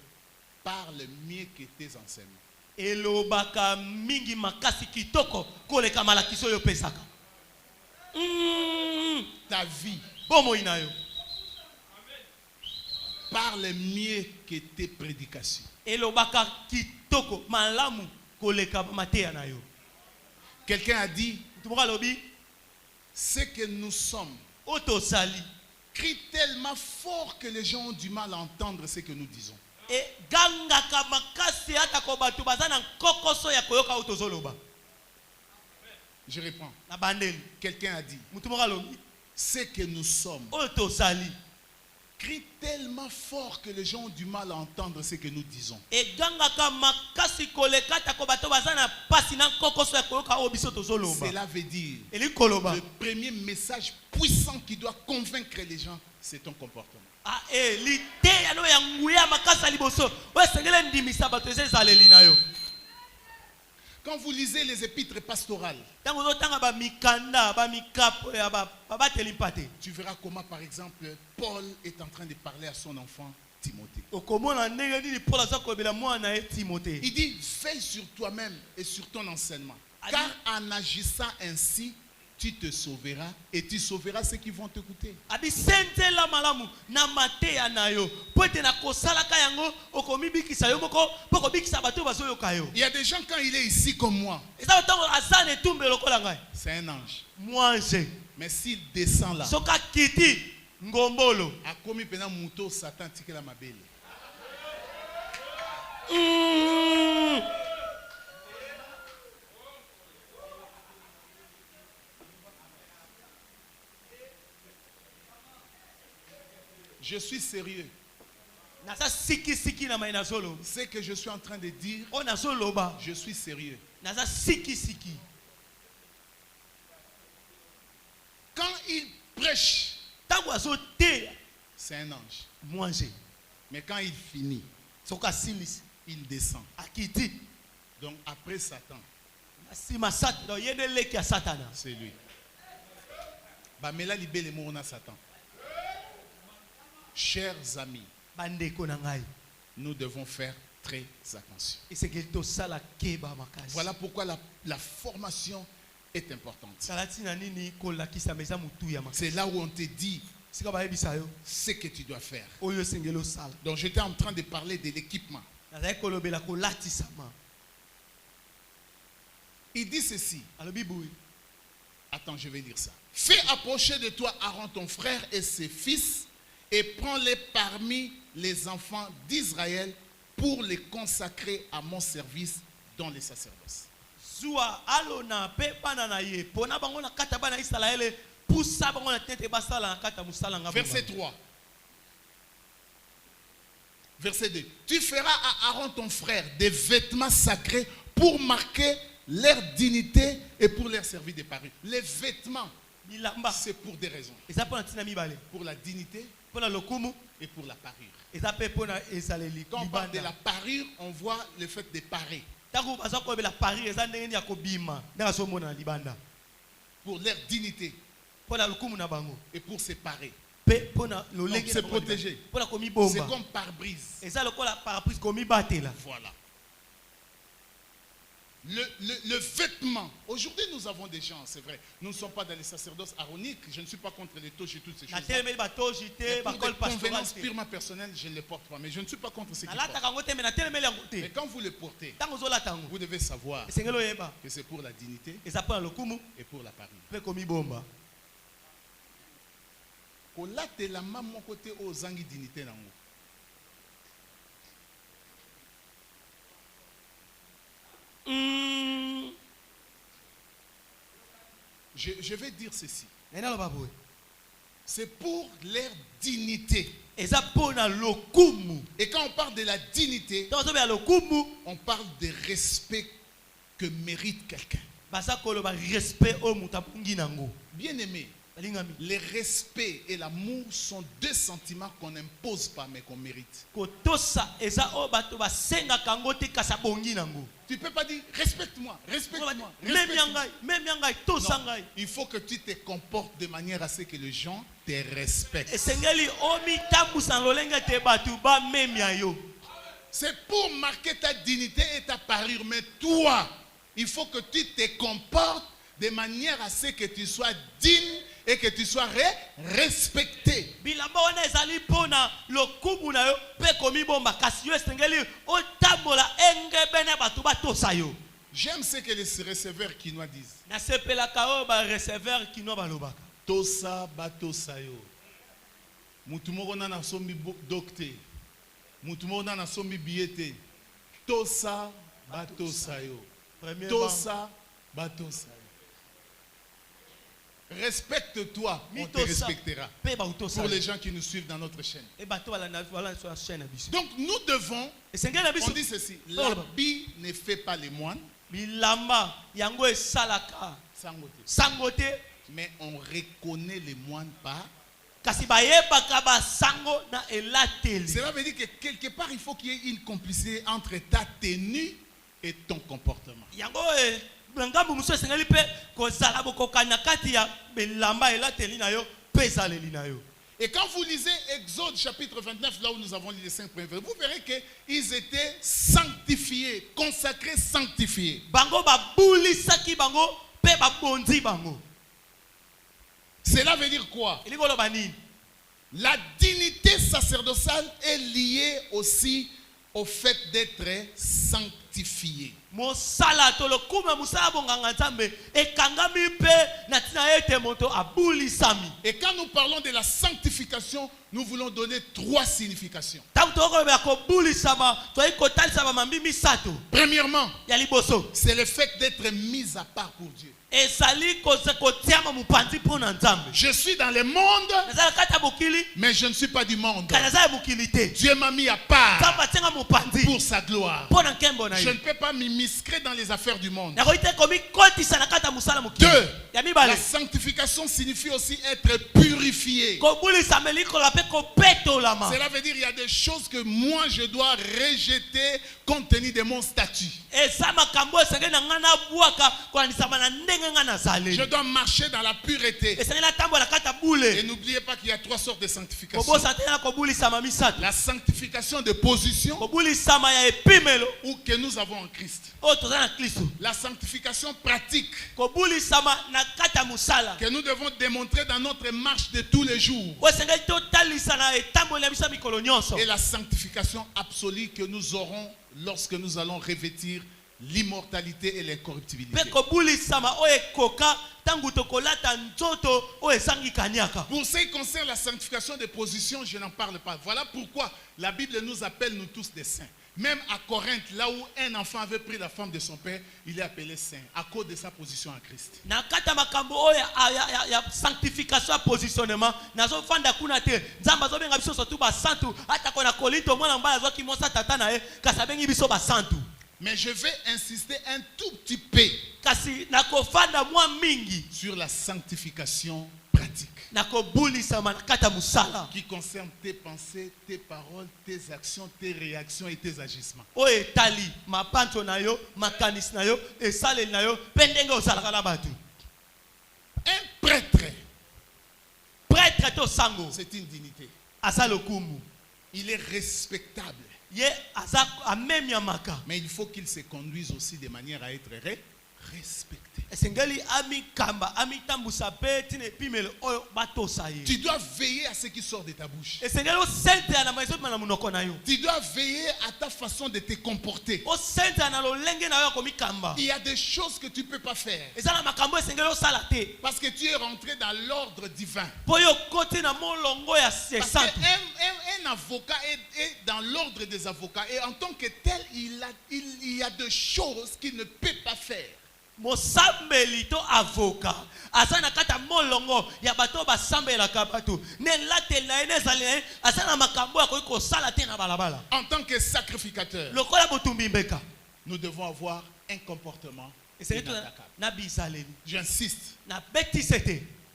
parle mieux que tes enseignements. elobaka mingi makasi kitoko koleka malakiso yo pesaka. Ta vie Bomoi na yo parle mieux que tes prédications. elobaka kitoko malamu koleka mateya na yo. Quelqu'un a dit, Tumuka lobi ce que nous sommes otosali crie tellement fort que les gens ont du mal à entendre ce que nous disons. e gangaka makasi ata ko batu bazana kokoso ya koyoka otozoloba. Je reprends. Na bandeli Quelqu'un a dit, Tumuka lobi ce que nous sommes otosali crie tellement fort que les gens ont du mal à entendre ce que nous disons. e gangaka makasi koleka ata ko batu bazana pasi na kokoso ya koyoka obiso tozoloba. Cela veut dire, Eli koloba le premier message puissant qui doit convaincre les gens, c'est ton comportement. ah lite ya no ya nguya makasa liboso we sengele ndimisa bato ezaleli na yo. Quand vous lisez les épîtres pastorales, Tango zotanga ba mikanda ba mikapo ya bateli mpate tu verras comment, par exemple, Paul est en train de parler à son enfant Timothée. okomona ndenge nini Paul aza kobela mwana ye Timothée. Il dit, veille sur toi-même et sur ton enseignement. Car en agissant ainsi, tu te sauveras et tu sauveras ceux qui vont t'écouter. Abi sentela malamu na mateya na yo po ete na kosalaka yango okomibikisa yo moko po kobikisa bato bazoyoka yo. Il y a des gens, quand il est ici comme moi, Eza batango aza na etumbe lokola ngai c'est un ange. mwanze Mais s'il descend là, soka kiti ngombolo a commis pendant mouton, Satan tique la mabele. Je suis sérieux. naza siki siki na mai nazolo Ce que je suis en train de dire, o nazoloba je suis sérieux. naza siki siki. Quand il prêche, Tango azoteya c'est un ange. mwanze Mais quand il finit, soka silisi il descend. akiti Donc après Satan, nasima satana yene leki ya satana. c'est lui. Bamela libele mona Satan. Chers amis, Bandeko na ngai nous devons faire très attention. esengeli tosala keba makasi. Voilà pourquoi la formation est importante. salati na nini kolakisa meza mutu ya makasi. C'est là où on te dit Sika bayebisa yo ce que tu dois faire. oyo esengeli osala. Donc j'étais en train de parler de l'équipement. Nazali kolobela kolatisama. Il dit ceci. Alobi boye Attends, je vais lire ça. Fais approcher de toi Aaron ton frère et ses fils et prends-les parmi les enfants d'Israël pour les consacrer à mon service dans les sacerdoces. zuwa alona pe bana na ye pona bango na kata bana Israele pusa bango na tete basala na kata musala nga. Verset 3. Verset 2. Tu feras à Aaron ton frère des vêtements sacrés pour marquer leur dignité et pour leur servir de parure. Les vêtements, Bilamba c'est pour des raisons. eza pona tina mibale Pour la dignité pona lokumu et pour la parure. eza pe pona ezaleli. Quand on parle de la parure, on voit le fait de parer. Tango baza kobela Paris eza ndenge ya kobima ndanga so mona libanda Pour leur dignité pona lokumu na bango et pour se parer. pe pona Donc lolenge c'est protégé. pona komi C'est bomba comme pare-brise. eza lokola parapluie komi batela. Voilà. Le vêtement. Aujourd'hui, nous avons des gens, c'est vrai. Nous ne sommes pas dans les sacerdoces aroniques. Je ne suis pas contre les toches et toutes ces Na choses. telemeli batoji te Pour bakol des pastoral convenances te. purement personnelles, je ne les porte pas. Mais je ne suis pas contre ce qui portent. Nalataka ngo te me na telemeli yango Mais te. quand vous les portez, Tango zolata yango vous devez savoir esengeli oyeba que c'est pour la dignité eza pona lokumu et pour la parure. pe komi bomba. Kolatela mon côté aux zangi dignité nango. Je vais dire ceci. C'est pour leur dignité. Eza pona lokumu. Et quand on parle de la dignité, Tango zobela lokumu on parle de respect que mérite quelqu'un. baza koloba respect o mutu apungi nango. Bien aimé, Balingami le respect et l'amour sont deux sentiments qu'on n'impose pas mais qu'on mérite. kotosa eza o bato basengaka yango te kasa bongi nango. Tu ne peux pas dire respecte-moi, respecte-moi. Même respecte-moi. yangai, même yangai tosa Non, ngai. il faut que tu te comportes de manière à ce que les gens te respectent. Esengeli omi tambusa lolenge te batu ba memia yo. C'est pour marquer ta dignité et ta parure. Mais toi, il faut que tu te comportes de manière à ce que tu sois digne et que tu sois respecté. bilamba wana ezali pona lokumu na yo pe komi bomba kasi yo esengeli otambola engebe na bato batosa yo. J'aime ce que les receveurs quinois disent. nasepelaka oyo bareceveur kino balobaka Tosa batosa yo. Mutu moko na sombi docteur. Mutu moko na sombi billet. Tosa batosa yo. Premier Tosa batosa yo. Respecte-toi, on te respectera. Pour les gens qui nous suivent dans notre chaîne. Donc nous devons, on dit ceci, l'habit ne fait pas les moines, mais on reconnaît les moines par. Cela veut dire que quelque part il faut qu'il y ait une complicité entre ta tenue et ton comportement. Et quand vous lisez Exode chapitre 29, là où nous avons lu les 5 premiers versets, vous verrez qu'ils étaient sanctifiés, consacrés, sanctifiés. Cela veut dire quoi? La dignité sacerdotale est liée aussi au fait d'être sanctifié. Et quand nous parlons de la sanctification, nous voulons donner 3 significations. Premièrement, c'est le fait d'être mis à part pour Dieu. Je suis dans le monde, mais je ne suis pas du monde. Dieu m'a mis à part pour sa gloire. Je ne peux pas m'immiscer dans les affaires du monde. 2. La sanctification signifie aussi être purifié. Cela veut dire qu'il y a des choses que moi je dois rejeter compte tenu de mon statut. Je dois marcher dans la pureté. Et n'oubliez pas qu'il y a 3 sortes de sanctification. La sanctification de position ou que nous avons en Christ. La sanctification pratique que nous devons démontrer dans notre marche de tous les jours. Et la sanctification absolue que nous aurons lorsque nous allons revêtir l'immortalité et l'incorruptibilité. Pour ce qui concerne la sanctification des positions, je n'en parle pas. Voilà pourquoi la Bible nous appelle nous tous des saints. Même à Corinthe, là où un enfant avait pris la femme de son père, il est appelé saint à cause de sa position en Christ. Sanctification positionnement. Mais je vais insister un tout petit peu sur la sanctification pratique qui concerne tes pensées, tes paroles, tes actions, tes réactions et tes agissements. Un prêtre, c'est une dignité. Il est respectable. Mais il faut qu'il se conduise aussi de manière à être respecté. Tu dois veiller à ce qui sort de ta bouche. Tu dois veiller à ta façon de te comporter. Il y a des choses que tu ne peux pas faire parce que tu es rentré dans l'ordre divin. Parce qu'un avocat est dans l'ordre des avocats et en tant que tel, il y a des choses qu'il ne peut pas faire. Mosambelito avocat asana kata molongo ya bato basambelaka bato ne latel na enezale asana makambo ya ko sala te na balabala. En tant que sacrificateur, lokola botumbi mbeka, nous devons avoir un comportement inattaquable. J'insiste,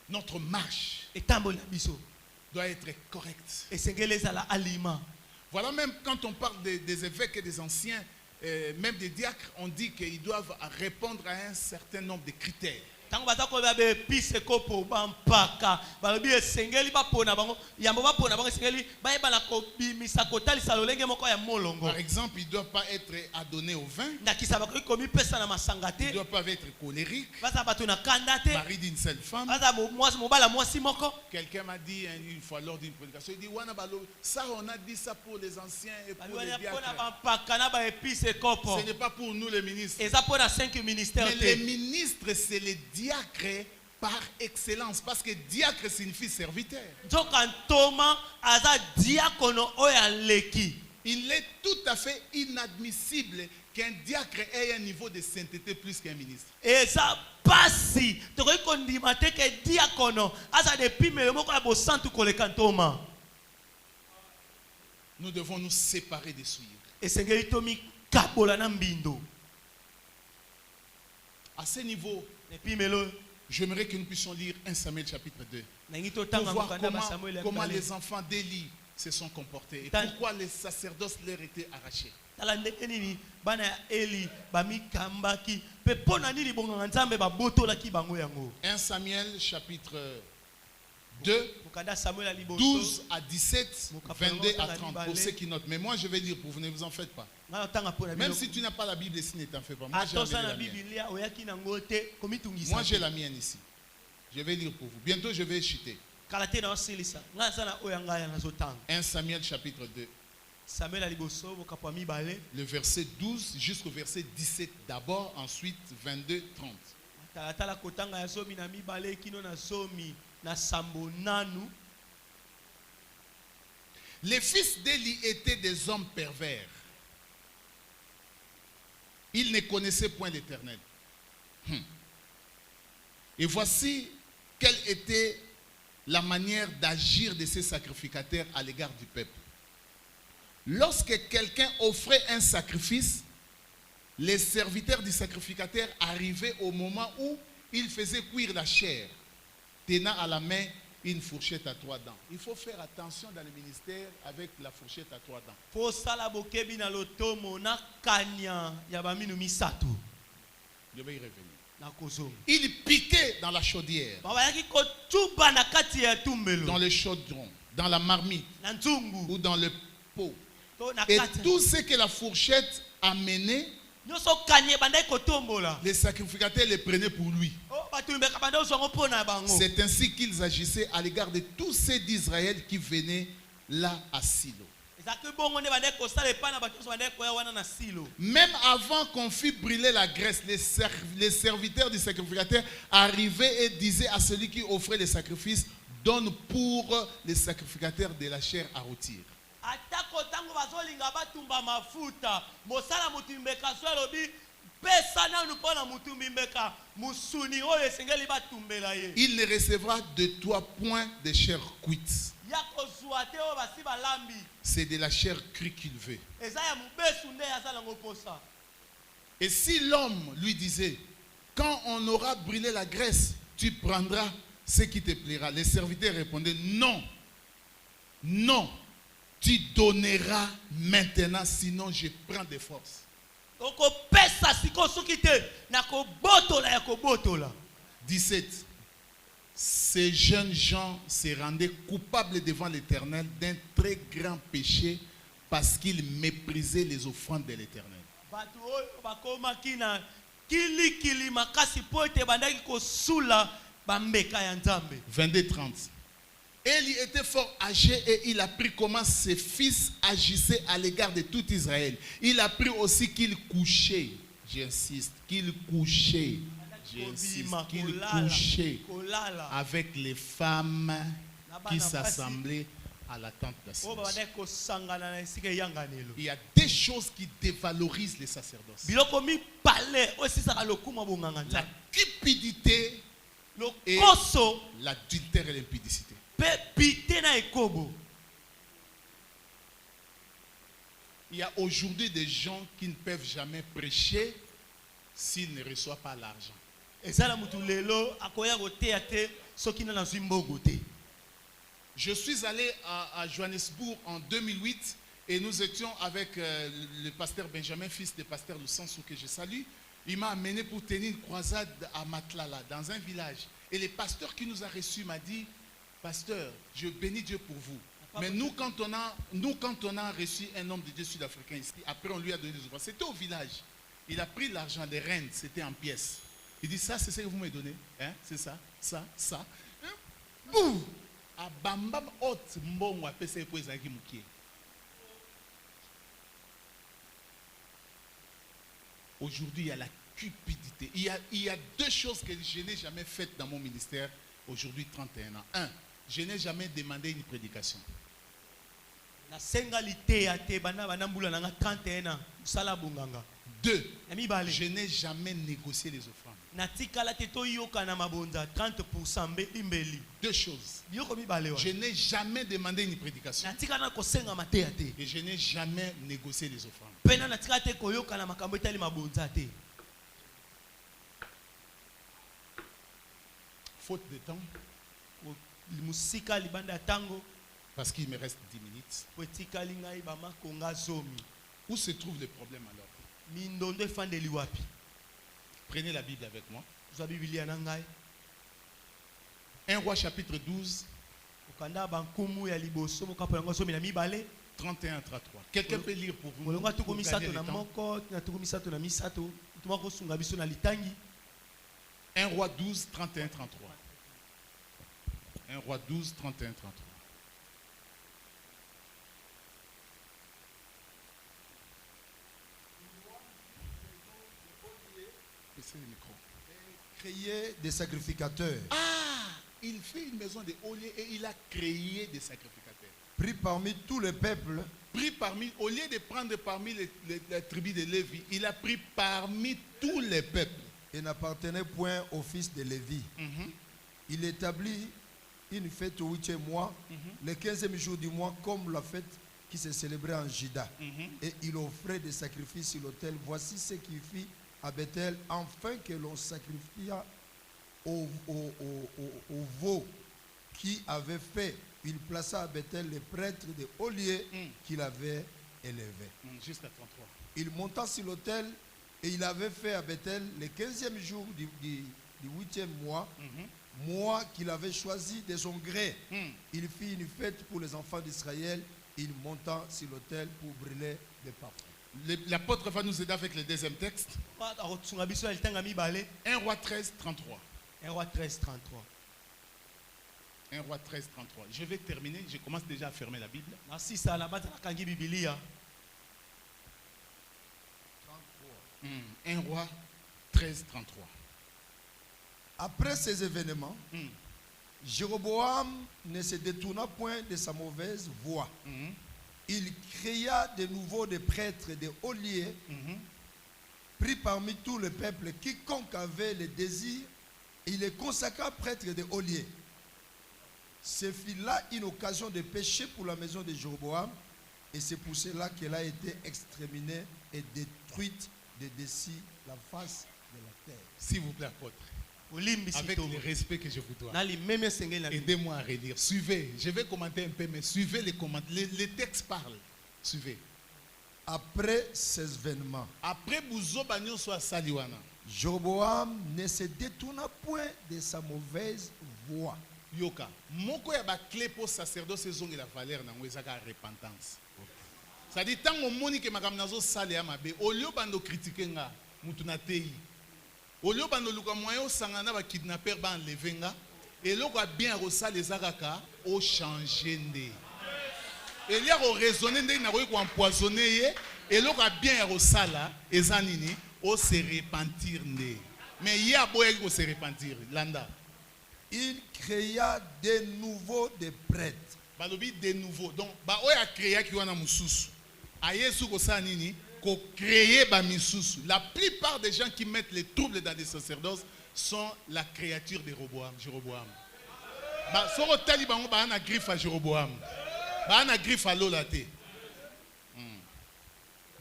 notre marche doit être correcte. Voilà, même quand on parle des évêques et des anciens, même des diacres, on dit qu'ils doivent répondre à un certain nombre de critères. tango baza ko ba be pise ko po ba mpaka ba bi esengeli ba pona bango yambo ba pona bango esengeli ba yeba na ko bimisa ko talisa lolenge moko ya molongo. Par exemple, il ne doit pas être adonné au vin. Ndakisa ba ko komi pesa na masanga Il ne te. doit pas être colérique. Baza batu na kanda te. Mari d'une seule femme. Baza mwasi mobala mwasi moko. Quelqu'un m'a dit une fois lors d'une prédication, il dit Wana balo, ça on a dit ça pour les anciens et pour les diacres. Ce n'est pas pour nous les ministres. Mais les ministres, c'est les diacres par excellence. Parce que diacre signifie serviteur. Il est tout à fait inadmissible qu'un diacre ait un niveau de sainteté plus qu'un ministre. Nous devons nous séparer des souillures. À ce niveau, j'aimerais que nous puissions lire 1 Samuel chapitre 2. Pour voir comment les enfants d'Élie se sont comportés et pourquoi les sacerdoces leur étaient arrachés. 1 Samuel chapitre 2, 12 à 17, 22 à 30. Pour ceux qui notent. Mais moi je vais lire pour vous, ne vous en faites pas. Même si tu n'as pas la Bible ici, ne t'en fais pas. Moi j'ai la mienne ici. Je vais lire pour vous. Bientôt je vais chuter. 1 Samuel chapitre 2. Le verset 12 jusqu'au verset 17 d'abord, ensuite 22, 30. Les fils d'Élie étaient des hommes pervers. Ils ne connaissaient point l'Éternel. Et voici quelle était la manière d'agir de ces sacrificateurs à l'égard du peuple. Lorsque quelqu'un offrait un sacrifice, les serviteurs du sacrificateur arrivaient au moment où il faisait cuire la chair, tenant à la main une fourchette à 3 dents. Il faut faire attention dans le ministère avec la fourchette à 3 dents. Je vais y revenir. Il piquait dans la chaudière, dans le chaudron, dans la marmite ou dans le pot. Et tout ce que la fourchette amenait, les sacrificateurs les prenaient pour lui. C'est ainsi qu'ils agissaient à l'égard de tous ceux d'Israël qui venaient là à Silo. Même avant qu'on fît brûler la graisse, les serviteurs du sacrificateur arrivaient et disaient à celui qui offrait les sacrifices, donne pour les sacrificateurs de la chair à rôtir. Il ne recevra de toi point de chair cuite. C'est de la chair crue qu'il veut. Et si l'homme lui disait, quand on aura brûlé la graisse, tu prendras ce qui te plaira. Les serviteurs répondaient, non, non, tu donneras maintenant, sinon je prends des forces. 17. Ces jeunes gens se rendaient coupables devant l'Éternel d'un très grand péché parce qu'ils méprisaient les offrandes de l'Éternel. 22-30. Élie était fort âgé et il apprit comment ses fils agissaient à l'égard de tout Israël. Il apprit aussi qu'il couchait, j'insiste, qu'il couchait avec les femmes qui s'assemblaient à la tente d'assignation. Il y a des choses qui dévalorisent les sacerdoces. La cupidité et l'adultère et l'impudicité. Il y a aujourd'hui des gens qui ne peuvent jamais prêcher s'ils ne reçoivent pas l'argent. Je suis allé à Johannesburg en 2008 et nous étions avec le pasteur Benjamin, fils du pasteur Lusansu que je salue. Il m'a amené pour tenir une croisade à Matlala, dans un village. Et le pasteur qui nous a reçus m'a dit, pasteur, je bénis Dieu pour vous. Mais nous, quand on a reçu un homme de Dieu sud-africain ici, après on lui a donné des ouvrages. C'était au village. Il a pris l'argent des rennes, c'était en pièces. Il dit, ça, c'est ce que vous me donnez. Hein? C'est ça, ça, ça. Boum! A bambam hot mbongo a pese po ezaki mukie. Aujourd'hui, il y a la cupidité. Il y a deux choses que je n'ai jamais faites dans mon ministère aujourd'hui, 31 ans. Un, je n'ai jamais demandé une prédication. Deux, je n'ai jamais négocié les offrandes. Deux choses. Je n'ai jamais demandé une prédication. Et je n'ai jamais négocié les offrandes. Faute de temps. Parce qu'il me reste 10 minutes. Où se trouve le problème alors? Prenez la Bible avec moi. 1 Roi chapitre 12. 31 à 33. Quelqu'un peut lire pour vous? 1 Roi 12, 31, 33. 1 Roi 12, 31, 33. Baissez le micro. Créer des sacrificateurs. Ah, il fait une maison de Olier et il a créé des sacrificateurs. Pris parmi tous les peuples. Pris parmi, au lieu de prendre parmi les tribus de Lévi, il a pris parmi tous les peuples. Et n'appartenait point au fils de Lévi. Il établit une fête au 8e mois, le 15e jour du mois, comme la fête qui se célébrait en Juda. Et il offrait des sacrifices sur l'autel. Voici ce qu'il fit à Bethel, afin que l'on sacrifia au veau qui avait fait. Il plaça à Bethel les prêtres de haut lieu qu'il avait élevés. Jusqu'à 33. Il monta sur l'autel et il avait fait à Bethel le 15e jour du 8e mois, mois qu'il avait choisi de son gré. Il fit une fête pour les enfants d'Israël. Il monta sur l'autel pour brûler des parfums. L'apôtre va nous aider avec le deuxième texte. 1 Roi 13, 33. 1 Roi 13, 33. 1 Roi 13, 33. Je vais terminer. Je commence déjà à fermer la Bible. 1 Roi 13, 33. Après ces événements, Jéroboam ne se détourna point de sa mauvaise voie. Il créa de nouveau des prêtres de haut lieu, pris parmi tout le peuple, quiconque avait le désir, il les consacra prêtres de haut lieu. Ce fut là une occasion de péché pour la maison de Jéroboam, et c'est pour cela qu'elle a été exterminée et détruite de dessus la face de la terre. S'il vous plaît, apôtre, avec le respect que je vous dois, aidez-moi à relire. Suivez. Je vais commenter un peu, mais suivez les commentaires. Les textes parlent. Suivez. Après ces événements, après Bouzobanyo soit Saliwana, Jéroboam ne se détourna point de sa mauvaise voie. Yoka, moko ya ba clé pour sacerdoce ezongi la valeur na ngwezaka repentance. Ça dit tant au moni que makam nazo sale ya mabe, au lieu bando critiquer nga, mutu na tei. Au lieu bando luka moyen sangana ba kidnapper ba enlever nga, et loko a bien rosale ezakaka o changer ndé. Et il y a raisonner ndé na ko empoisonner ye, et loko a bien rosala ezanini o se repentir ndé. Mais il y a boye ko se repentir landa. Il créa de nouveau des prêtres. Balobi de nouveau. Donc, ba oya créa ki wana mususu. Ayesu ko sa nini ko créer ba misusu. La plupart des gens qui mettent les troubles dans les sacerdoces sont la créature de Jéroboam. Ba soko tali bango ba na griffe à Jéroboam. Ba na griffe à Lolate.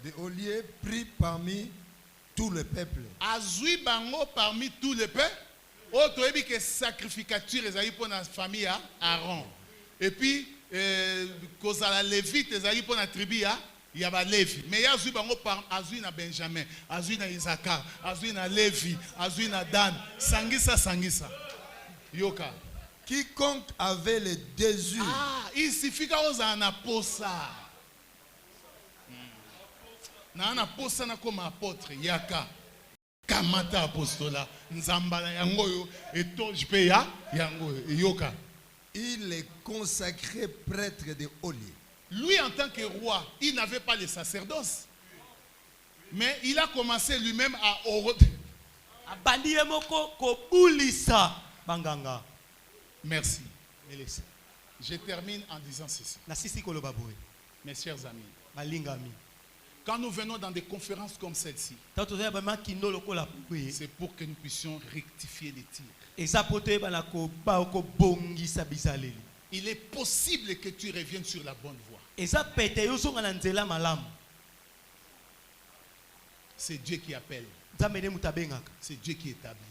De haut lieu pris parmi tout le peuple. Azui bango parmi tout le peuple. Autre et que sacrificature ezali pour la famille à Aaron. Et puis cause à la Lévite ezali pour la tribu à Il y a Lévi. Mais il y a Azui na Benjamin, Azui na Isaacar, Azui na Lévi, Azui na Dan. Sangisa, Sangisa. Yoka. Quiconque avait le désir. Ah, il suffit qu'on a un aposa. Na un aposa na comme apôtre. Yaka. Kamata apostola. Nzambala yangoyo. Et to jpeya yangoyo. Yoka. Il est consacré prêtre de haut lieu. Lui, en tant que roi, il n'avait pas le sacerdoce. Mais il a commencé lui-même à... Merci. Je termine en disant ceci. Mes chers amis, quand nous venons dans des conférences comme celle-ci, c'est pour que nous puissions rectifier les tirs. Il est possible que tu reviennes sur la bonne voie. C'est Dieu qui appelle. C'est Dieu qui établit.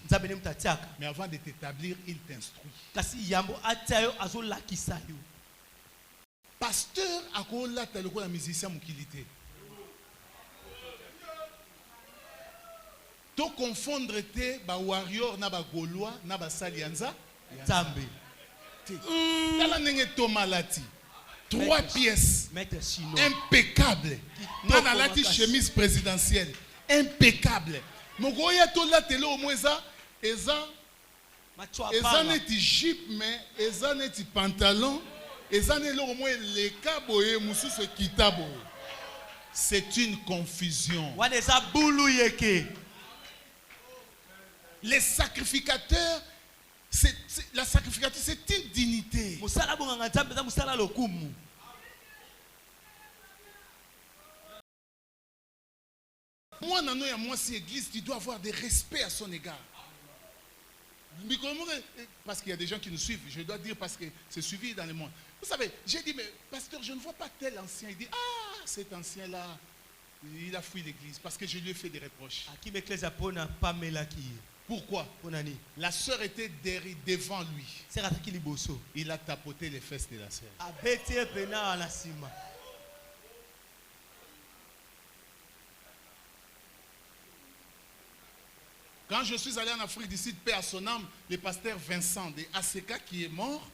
Mais avant de t'établir, il t'instruit. Pasteur, à quoi là tu as le musicien mukilité. Tu confondre tes warriors na ba gaulois na ba salianza. Zambe. Trois pièces impeccables. Nanalati chemise présidentielle impeccable. Mogoya tola tele au moins ça eza neti jupe mais eza neti pantalon eza nelo au moins les kaboye mususu kitabo. C'est une confusion. Les sacrificateurs, la sacrificature, c'est une dignité. Moi, moi, si église, tu dois avoir des respects à son égard. Parce qu'il y a des gens qui nous suivent, je dois dire parce que c'est suivi dans le monde. Vous savez, j'ai dit, mais pasteur, je ne vois pas tel ancien. Il dit, ah, cet ancien-là, il a fui l'église parce que je lui ai fait des reproches. Pourquoi? La sœur était devant lui. Il a tapoté les fesses de la sœur. Quand je suis allé en Afrique du Sud, paix à son âme, le pasteur Vincent de ACK qui est mort,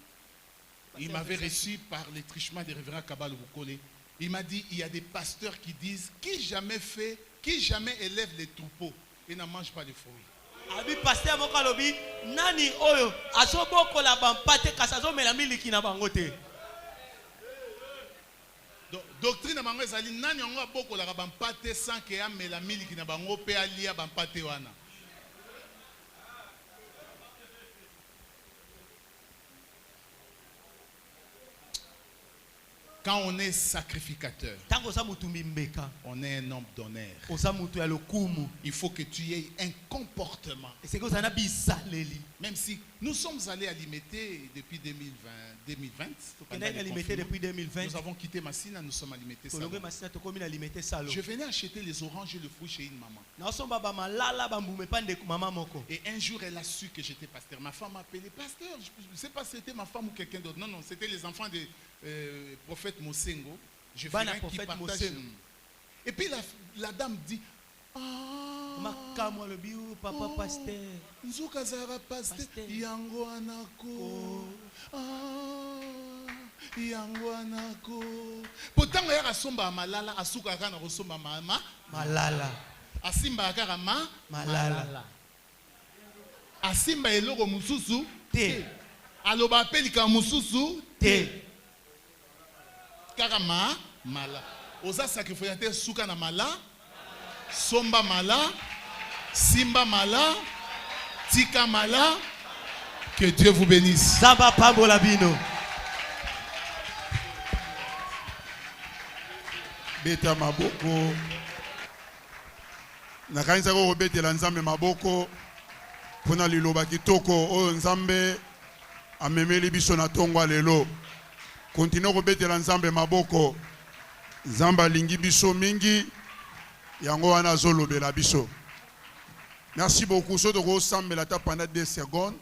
il m'avait reçu par les trichements du révérend Kabal Bukole. Il m'a dit, il y a des pasteurs qui disent, qui jamais élève les troupeaux et n'en mange pas de fruits. Abi pasteur mokalobi nani oyo azoboko la bampate kasazo melamiliki na bangote. Doctrine bango ezali nani ongo aboko la bampate sans que ya melamiliki na bango pe alia bampate wana. Quand on est sacrificateur, on est un homme d'honneur. Il faut que tu aies un comportement. Même si nous sommes allés à Limité depuis 2020, nous avons quitté Massina, nous sommes à Limité. Je venais acheter les oranges et le fruit chez une maman. Et un jour, elle a su que j'étais pasteur. Ma femme m'a appelé pasteur. Je ne sais pas si c'était ma femme ou quelqu'un d'autre. Non, c'était les enfants de prophète Mosengo. Je fais un qui partage. Et puis la dame dit, papa pasteur. Nzukazara pasteur. Yango anako. Yango anako. Pourtant, il y a somba malala, asuka kana rosomba mama malala. Asimba akara malala. Asimba eloko mususu te. Aloba pelika mususu te. Karama mala. Oza sacrificateur suka na mala. Somba mala. Simba mala. Tika mala. Que Dieu vous bénisse. Zamba pambola bino. Beta maboko. Nakanisa ko betela nzambe maboko. Pona liloba kitoko o nzambe amemeli biso na tongwa lelo. Continue ko betela nzambe maboko. Nzamba lingi biso mingi. Yango wana zolobela biso. Merci beaucoup. Soto ko sambela ta pendant 2 secondes.